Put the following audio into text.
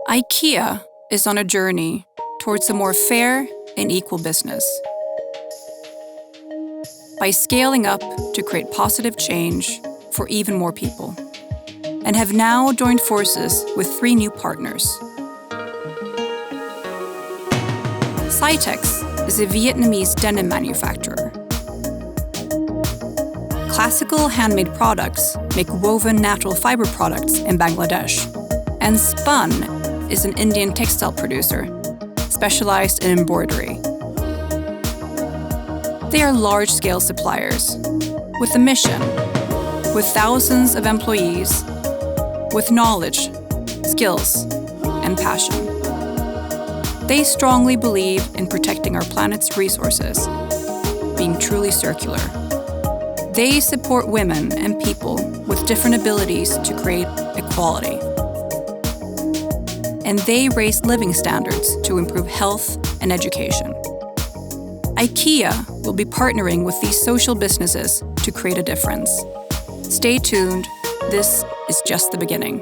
IKEA is on a journey towards a more fair and equal business. By scaling up to create positive change for even more people, and have now joined forces with 3 new partners. Cytex is a Vietnamese denim manufacturer. Classical handmade products make woven natural fiber products in Bangladesh. And Spun is an Indian textile producer specialized in embroidery. They are large-scale suppliers with a mission, with thousands of employees, with knowledge, skills, and passion. They strongly believe in protecting our planet's resources, being truly circular. They support women and people with different abilities to create equality. And they raise living standards to improve health and education. IKEA will be partnering with these social businesses to create a difference. Stay tuned. This is just the beginning.